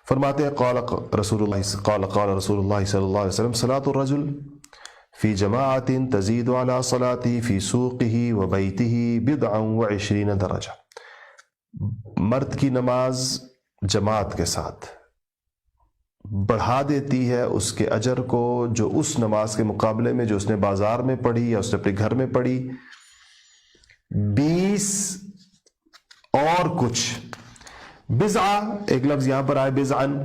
فرماتے ہیں قال رسول اللہ صلی اللہ علیہ وسلم صلاۃ الرجل فی جماعت تزید علی صلاتی فی سوقہ و بیتہ بضعا وعشرین درجہ، مرد کی نماز جماعت کے ساتھ بڑھا دیتی ہے اس کے اجر کو جو اس نماز کے مقابلے میں جو اس نے بازار میں پڑھی یا اس نے اپنے گھر میں پڑھی 20 اور کچھ۔ بضع ایک لفظ یہاں پر آئے بضعن،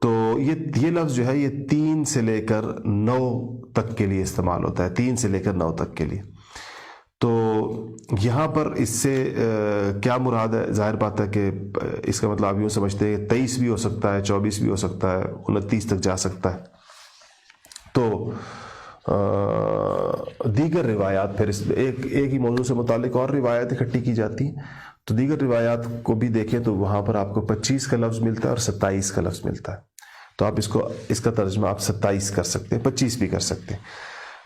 تو یہ لفظ جو ہے یہ 3 سے لے کر 9 تک کے لیے استعمال ہوتا ہے، 3 سے لے کر 9 تک کے لیے۔ تو یہاں پر اس سے کیا مراد ہے؟ ظاہر بات ہے کہ اس کا مطلب آپ یوں سمجھتے ہیں 23 بھی ہو سکتا ہے، 24 بھی ہو سکتا ہے، 29 تک جا سکتا ہے۔ تو دیگر روایات پھر اس ایک ہی موضوع سے متعلق اور روایات اکٹھی کی جاتی ہیں، تو دیگر روایات کو بھی دیکھیں تو وہاں پر آپ کو 25 کا لفظ ملتا ہے اور 27 کا لفظ ملتا ہے۔ تو آپ اس کا ترجمہ آپ 27 کر سکتے ہیں، 25 بھی کر سکتے ہیں۔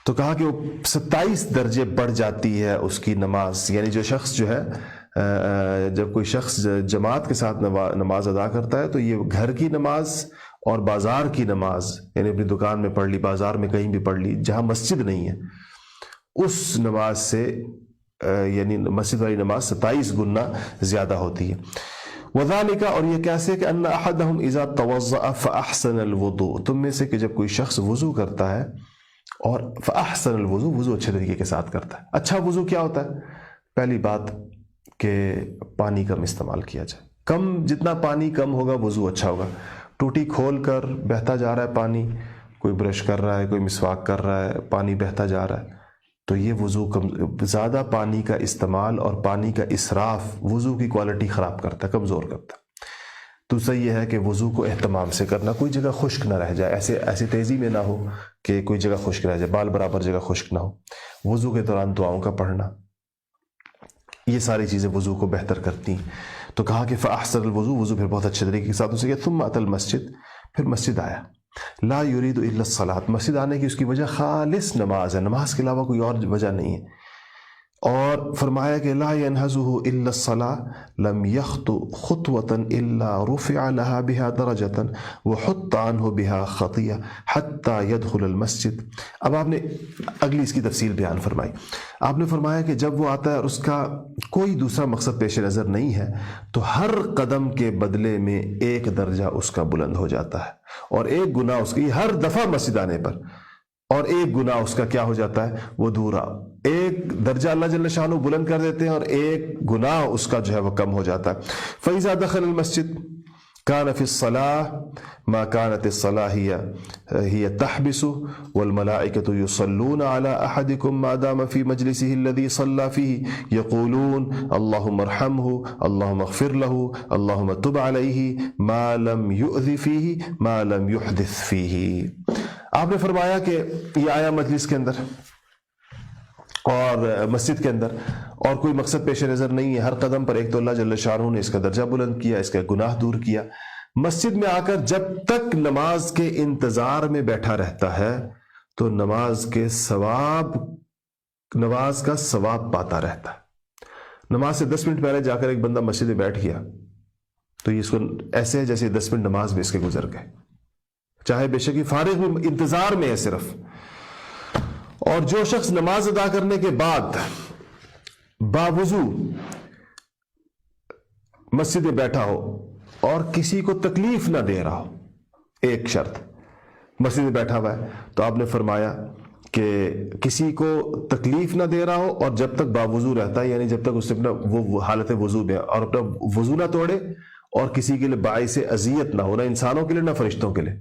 تو کہا کہ وہ 27 درجے بڑھ جاتی ہے اس کی نماز، یعنی جو شخص جو ہے جب کوئی شخص جماعت کے ساتھ نماز ادا کرتا ہے تو یہ گھر کی نماز اور بازار کی نماز، یعنی اپنی دکان میں پڑھ لی، بازار میں کہیں بھی پڑھ لی جہاں مسجد نہیں ہے، اس نماز سے یعنی مسجد والی نماز 27 گنا زیادہ ہوتی ہے۔ وذالک، اور یہ کیسے کہ ان احدہم اذا توضأ فاحسن الوضوء، تم میں سے کہ جب کوئی شخص وضو کرتا ہے اور فاحسن الوضوء، وضو اچھے طریقے کے ساتھ کرتا ہے۔ اچھا وضو کیا ہوتا ہے؟ پہلی بات کہ پانی کم استعمال کیا جائے، جتنا پانی کم ہوگا وضو اچھا ہوگا۔ ٹوٹی کھول کر بہتا جا رہا ہے پانی، کوئی برش کر رہا ہے، کوئی مسواک کر رہا ہے، پانی بہتا جا رہا ہے، تو یہ وضو زیادہ پانی کا استعمال اور پانی کا اسراف وضو کی کوالٹی خراب کرتا ہے، کمزور کرتا ہے۔ تو صحیح یہ ہے کہ وضو کو اہتمام سے کرنا، کوئی جگہ خشک نہ رہ جائے، ایسے تیزی میں نہ ہو کہ کوئی جگہ خشک رہ جائے، بال برابر جگہ خشک نہ ہو۔ وضو کے دوران دعاؤں کا پڑھنا، یہ ساری چیزیں وضو کو بہتر کرتی ہیں۔ تو کہا کہ فاحسن الوضو، وضو پھر بہت اچھے طریقے کے ساتھ اسے کیا، ثم اتى المسجد، پھر مسجد آیا، لا يريد الا الصلاۃ، مسجد آنے کی اس کی وجہ خالص نماز ہے، نماز کے علاوہ کوئی اور وجہ نہیں ہے۔ اور فرمایا کہ لا ينهزه الا الصلاة لم يخطو خطوة الا رفع لها بها درجة وحط عنه بها خطيئة حتى يدخل المسجد۔ اب آپ نے اگلی اس کی تفصیل بیان فرمائی۔ آپ نے فرمایا کہ جب وہ آتا ہے اور اس کا کوئی دوسرا مقصد پیش نظر نہیں ہے تو ہر قدم کے بدلے میں 1 درجہ اس کا بلند ہو جاتا ہے، اور 1 گناہ اس کی ہر دفعہ مسجد آنے پر، اور 1 گناہ اس کا کیا ہو جاتا ہے، وہ دورا۔ 1 درجہ اللہ جل شانہ بلند کر دیتے ہیں اور 1 گناہ اس کا جو ہے وہ کم ہو جاتا ہے۔ فَإِذَا دَخَلَ الْمَسْجِدِ كَانَ فِي الصَّلَاةِ مَا كَانَتِ الصَّلَاةِ هِيَ تَحْبِسُ وَالْمَلَائِكَةُ يُصَلُّونَ عَلَى أَحَدِكُمْ مَا دَامَ فِي مَجْلِسِهِ الَّذِي صَلَّى فِيهِ يَقُولُونَ اللهم ارحمه اللهم اغفر له اللهم تب عليه ما لم يؤذ فيه ما لم يحدث فيه۔ آپ نے فرمایا کہ یہ آیا مجلس کے اندر اور مسجد کے اندر، اور کوئی مقصد پیش نظر نہیں ہے، ہر قدم پر ایک تو اللہ جل شانہ نے اس کا درجہ بلند کیا، اس کا گناہ دور کیا۔ مسجد میں آ کر جب تک نماز کے انتظار میں بیٹھا رہتا ہے تو نماز کا ثواب پاتا رہتا ہے۔ نماز سے 10 منٹ پہلے جا کر ایک بندہ مسجد میں بیٹھ گیا تو یہ اس کو ایسے ہے جیسے 10 منٹ نماز میں اس کے گزر گئے، چاہے بے شک فارغ میں انتظار میں ہے صرف۔ اور جو شخص نماز ادا کرنے کے بعد باوضو مسجد میں بیٹھا ہو اور کسی کو تکلیف نہ دے رہا ہو، ایک شرط، مسجد میں بیٹھا ہوا ہے تو آپ نے فرمایا کہ کسی کو تکلیف نہ دے رہا ہو اور جب تک باوضو رہتا ہے، یعنی جب تک اس نے اپنا وہ حالت وضو میں اور اپنا وضو نہ توڑے اور کسی کے لیے باعث اذیت نہ ہو، نہ انسانوں کے لیے نہ فرشتوں کے لیے،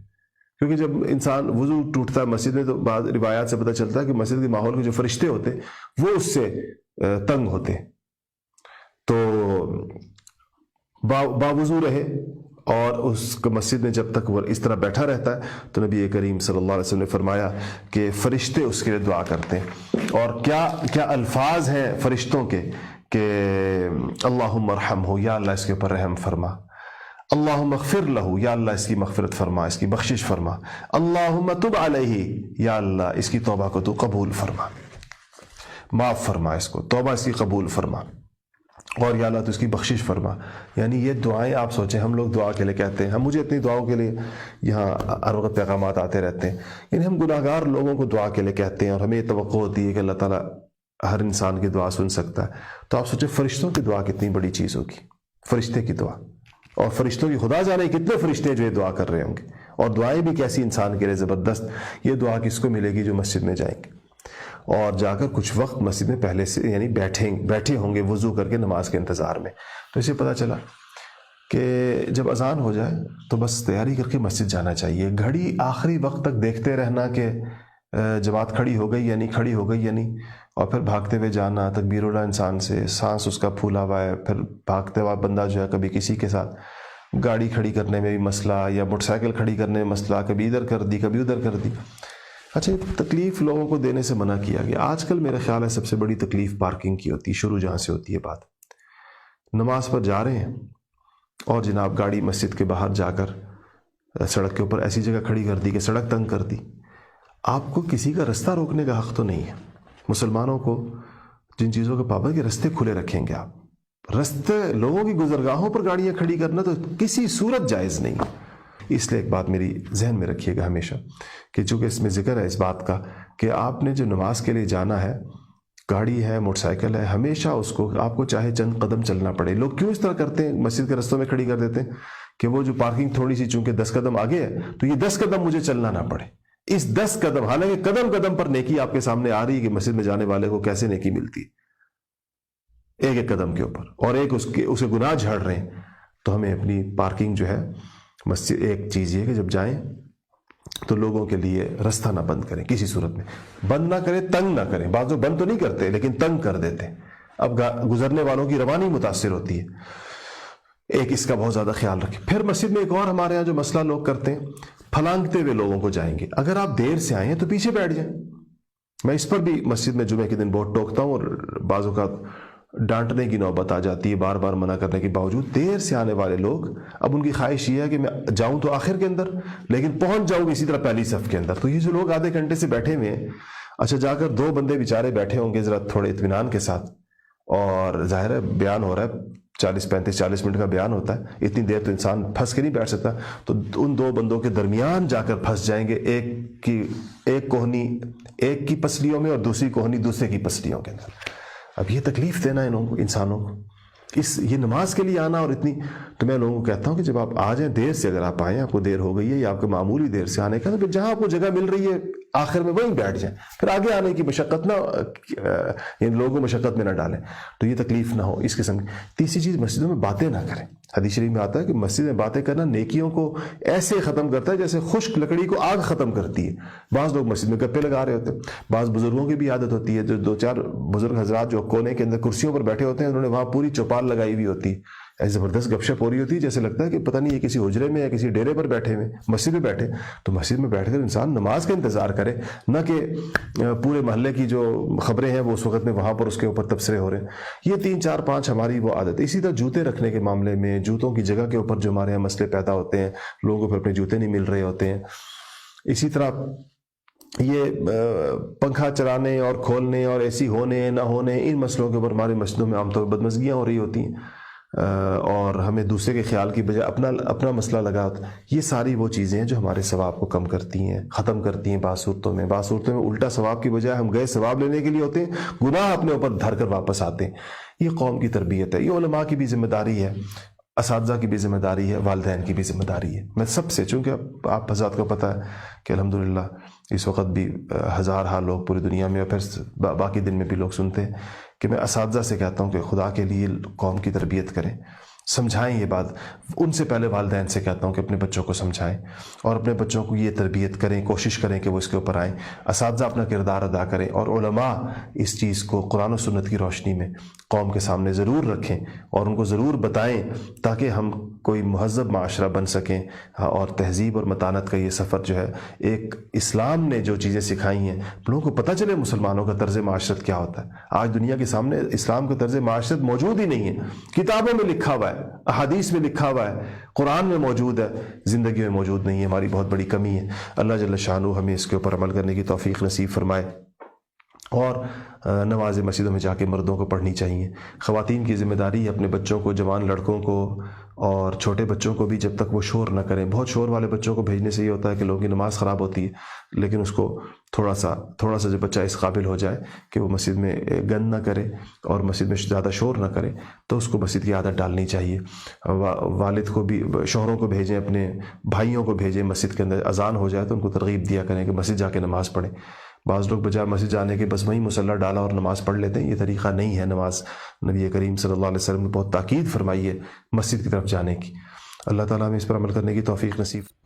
کیونکہ جب انسان وضو ٹوٹتا ہے مسجد میں تو بعض روایات سے پتہ چلتا ہے کہ مسجد کے ماحول کے جو فرشتے ہوتے وہ اس سے تنگ ہوتے، تو باوضو رہے اور اس مسجد میں جب تک وہ اس طرح بیٹھا رہتا ہے تو نبی کریم صلی اللہ علیہ وسلم نے فرمایا کہ فرشتے اس کے لیے دعا کرتے ہیں۔ اور کیا الفاظ ہیں فرشتوں کے کہ اللہم ارحمہ، یا اللہ اس کے اوپر رحم فرما، اللہم اغفر لہ، یا اللہ اس کی مغفرت فرما، اس کی بخشش فرما، اللہم تب علیہ، یا اللہ اس کی توبہ کو تو قبول فرما، معاف فرما، اس کو توبہ اس کی قبول فرما۔ اور یا اللہ تو اس کی بخشش فرما. یعنی یہ دعائیں آپ سوچیں, ہم لوگ دعا کے لیے کہتے ہیں, مجھے اتنی دعاؤں کے لیے یہاں ہر وقت پیغامات آتے رہتے ہیں, یعنی ہم گناہ گار لوگوں کو دعا کے لیے کہتے ہیں اور ہمیں یہ توقع ہوتی ہے کہ اللہ تعالیٰ ہر انسان کی دعا سن سکتا ہے. تو آپ سوچیں فرشتوں کی دعا کتنی بڑی چیز ہوگی, فرشتے کی دعا, اور فرشتوں کی خدا جانے کتنے فرشتے جو یہ دعا کر رہے ہوں گے, اور دعائیں بھی کیسی انسان کے لیے زبردست. یہ دعا کس کو ملے گی؟ جو مسجد میں جائیں گے اور جا کر کچھ وقت مسجد میں پہلے سے یعنی بیٹھے ہوں گے وضو کر کے نماز کے انتظار میں. تو اسے پتہ چلا کہ جب اذان ہو جائے تو بس تیاری کر کے مسجد جانا چاہیے. گھڑی آخری وقت تک دیکھتے رہنا کہ جماعت کھڑی ہو گئی یا نہیں, کھڑی ہو گئی یا نہیں, اور پھر بھاگتے ہوئے جانا. تکبیر اللہ انسان سے سانس اس کا پھولا ہوا ہے, پھر بھاگتے ہوا بندہ جو ہے کبھی کسی کے ساتھ گاڑی کھڑی کرنے میں بھی مسئلہ, یا موٹر سائیکل کھڑی کرنے میں مسئلہ, کبھی ادھر کر دی کبھی ادھر کر دی. اچھا, تکلیف لوگوں کو دینے سے منع کیا گیا. آج کل میرا خیال ہے سب سے بڑی تکلیف پارکنگ کی ہوتی ہے, شروع جہاں سے ہوتی ہے بات. نماز پر جا رہے ہیں اور جناب گاڑی مسجد کے باہر جا کر سڑک کے اوپر ایسی جگہ کھڑی کر دی کہ سڑک تنگ کر دی. آپ کو کسی کا رستہ روکنے کا حق تو نہیں ہے. مسلمانوں کو جن چیزوں کے پابند کہ رستے کھلے رکھیں گے آپ, رستے لوگوں کی گزرگاہوں پر گاڑیاں کھڑی کرنا تو کسی صورت جائز نہیں. اس لیے ایک بات میری ذہن میں رکھیے گا ہمیشہ کہ چونکہ اس میں ذکر ہے اس بات کا کہ آپ نے جو نماز کے لیے جانا ہے, گاڑی ہے موٹر سائیکل ہے, ہمیشہ اس کو آپ کو چاہے چند قدم چلنا پڑے. لوگ کیوں اس طرح کرتے ہیں, مسجد کے رستوں میں کھڑی کر دیتے ہیں کہ وہ جو پارکنگ تھوڑی سی چونکہ 10 قدم آگے ہے تو یہ 10 قدم مجھے چلنا نہ پڑے. اس 10 قدم, حالانکہ قدم قدم پر نیکی آپ کے سامنے آ رہی ہے کہ مسجد میں جانے والے کو کیسے نیکی ملتی ہے ایک ایک قدم کے اوپر, اور ایک اسے گناہ جھاڑ رہے ہیں. تو ہمیں اپنی پارکنگ جو ہے مسجد, ایک چیز یہ کہ جب جائیں تو لوگوں کے لیے رستہ نہ بند کریں, کسی صورت میں بند نہ کریں, تنگ نہ کریں. بعض لوگ بند تو نہیں کرتے لیکن تنگ کر دیتے ہیں, اب گزرنے والوں کی روانی متاثر ہوتی ہے. ایک اس کا بہت زیادہ خیال رکھیں. پھر مسجد میں ایک اور ہمارے ہاں جو مسئلہ لوگ کرتے ہیں, پھلانگتے ہوئے لوگوں کو جائیں گے. اگر آپ دیر سے آئے ہیں تو پیچھے بیٹھ جائیں. میں اس پر بھی مسجد میں جمعے کے دن بہت ٹوکتا ہوں, اور بعض اوقات ڈانٹنے کی نوبت آ جاتی ہے بار بار منع کرنے کے باوجود. دیر سے آنے والے لوگ, اب ان کی خواہش یہ ہے کہ میں جاؤں تو آخر کے اندر لیکن پہنچ جاؤں اسی طرح پہلی صف کے اندر. تو یہ جو لوگ آدھے گھنٹے سے بیٹھے ہوئے ہیں, اچھا جا کر 2 بندے بیچارے بیٹھے ہوں گے ذرا تھوڑے اطمینان کے ساتھ, اور ظاہر ہے بیان ہو رہا ہے 40 منٹ کا بیان ہوتا ہے, اتنی دیر تو انسان پھنس کے نہیں بیٹھ سکتا. تو ان 2 بندوں کے درمیان جا کر پھنس جائیں گے, ایک کوہنی ایک کی پسلیوں میں اور دوسری کوہنی دوسرے کی پسلیوں کے اندر. اب یہ تکلیف دینا انسانوں کو, یہ نماز کے لیے آنا اور اتنی. تو میں لوگوں کو کہتا ہوں کہ جب آپ آ جائیں دیر سے, اگر آپ آئیں آپ کو دیر ہو گئی ہے یا آپ کو معمولی دیر سے آنے کا, تو پھر جہاں آپ کو جگہ مل رہی ہے آخر میں وہیں بیٹھ جائیں. پھر آگے آنے کی مشقت نہ, ان لوگوں کو مشقت میں نہ ڈالیں, تو یہ تکلیف نہ ہو اس قسم کی. تیسری چیز, مسجدوں میں باتیں نہ کریں. حدیث شریف میں آتا ہے کہ مسجد میں باتیں کرنا نیکیوں کو ایسے ختم کرتا ہے جیسے خشک لکڑی کو آگ ختم کرتی ہے. بعض لوگ مسجد میں گپے لگا رہے ہوتے ہیں. بعض بزرگوں کی بھی عادت ہوتی ہے, جو 2-4 بزرگ حضرات جو کونے کے اندر کرسیوں پر بیٹھے ہوتے ہیں, انہوں نے وہاں پوری چوپال لگائی ہوئی ہوتی ہے, ایسی زبردست گپ شپ ہو رہی ہوتی ہے جیسے لگتا ہے کہ پتہ نہیں یہ کسی حجرے میں یا کسی ڈیرے پر بیٹھے ہوئے, مسجد میں بیٹھے. تو مسجد میں بیٹھ کر انسان نماز کا انتظار کرے, نہ کہ پورے محلے کی جو خبریں ہیں وہ اس وقت میں وہاں پر اس کے اوپر تبصرے ہو رہے ہیں. یہ 3 4 5 ہماری وہ عادت ہے. اسی طرح جوتے رکھنے کے معاملے میں, جوتوں کی جگہ کے اوپر جو ہمارے یہاں مسئلے پیدا ہوتے ہیں, لوگوں کو پھر اپنے جوتے نہیں مل رہے ہوتے ہیں. اسی طرح یہ پنکھا چلانے اور کھولنے اور اے سی ہونے نہ ہونے, ان مسئلوں کے اوپر ہمارے مسجدوں میں عام طور پر بدمزگیاں ہو رہی ہوتی ہیں, اور ہمیں دوسرے کے خیال کی بجائے اپنا مسئلہ لگا ہوتا ہے. یہ ساری وہ چیزیں ہیں جو ہمارے ثواب کو کم کرتی ہیں, ختم کرتی ہیں. بعض صورتوں میں الٹا ثواب کی بجائے ہم گئے ثواب لینے کے لیے ہوتے ہیں, گناہ اپنے اوپر دھر کر واپس آتے ہیں. یہ قوم کی تربیت ہے, یہ علماء کی بھی ذمہ داری ہے, اساتذہ کی بھی ذمہ داری ہے, والدین کی بھی ذمہ داری ہے. میں سب سے, چونکہ آپ حضرات کو پتہ ہے کہ الحمدللہ اس وقت بھی ہزارہا لوگ پوری دنیا میں, اور پھر باقی دن میں بھی لوگ سنتے ہیں, کہ میں اساتذہ سے کہتا ہوں کہ خدا کے لیے قوم کی تربیت کریں, سمجھائیں یہ بات. ان سے پہلے والدین سے کہتا ہوں کہ اپنے بچوں کو سمجھائیں اور اپنے بچوں کو یہ تربیت کریں, کوشش کریں کہ وہ اس کے اوپر آئیں. اساتذہ اپنا کردار ادا کریں, اور علماء اس چیز کو قرآن و سنت کی روشنی میں قوم کے سامنے ضرور رکھیں اور ان کو ضرور بتائیں, تاکہ ہم کوئی مہذب معاشرہ بن سکیں. اور تہذیب اور متانت کا یہ سفر جو ہے, ایک اسلام نے جو چیزیں سکھائی ہیں, لوگوں کو پتہ چلے مسلمانوں کا طرز معاشرت کیا ہوتا ہے. آج دنیا کے سامنے اسلام کا طرز معاشرت موجود ہی نہیں ہے. کتابوں میں لکھا ہوا ہے, احادیث میں لکھا ہوا ہے, قرآن میں موجود ہے, زندگی میں موجود نہیں ہے. ہماری بہت بڑی کمی ہے. اللہ جل شانہ ہمیں اس کے اوپر عمل کرنے کی توفیق نصیب فرمائے. اور نماز مسجدوں میں جا کے مردوں کو پڑھنی چاہیے۔ خواتین کی ذمہ داری ہے اپنے بچوں کو، جوان لڑکوں کو اور چھوٹے بچوں کو بھی، جب تک وہ شور نہ کریں۔ بہت شور والے بچوں کو بھیجنے سے یہ ہوتا ہے کہ لوگوں کی نماز خراب ہوتی ہے، لیکن اس کو تھوڑا سا جب بچہ اس قابل ہو جائے کہ وہ مسجد میں گند نہ کرے اور مسجد میں زیادہ شور نہ کرے، تو اس کو مسجد کی عادت ڈالنی چاہیے۔ والد کو بھی، شوہروں کو بھیجیں، اپنے بھائیوں کو بھیجیں مسجد کے اندر، اذان ہو جائے تو ان کو ترغیب دیا کریں کہ مسجد جا کے نماز پڑھیں۔ بعض لوگ بجائے مسجد جانے کے بس وہیں مصلی ڈالا اور نماز پڑھ لیتے ہیں، یہ طریقہ نہیں ہے نماز۔ نبی کریم صلی اللہ علیہ وسلم نے بہت تاکید فرمائی ہے مسجد کی طرف جانے کی۔ اللہ تعالیٰ ہمیں اس پر عمل کرنے کی توفیق نصیب۔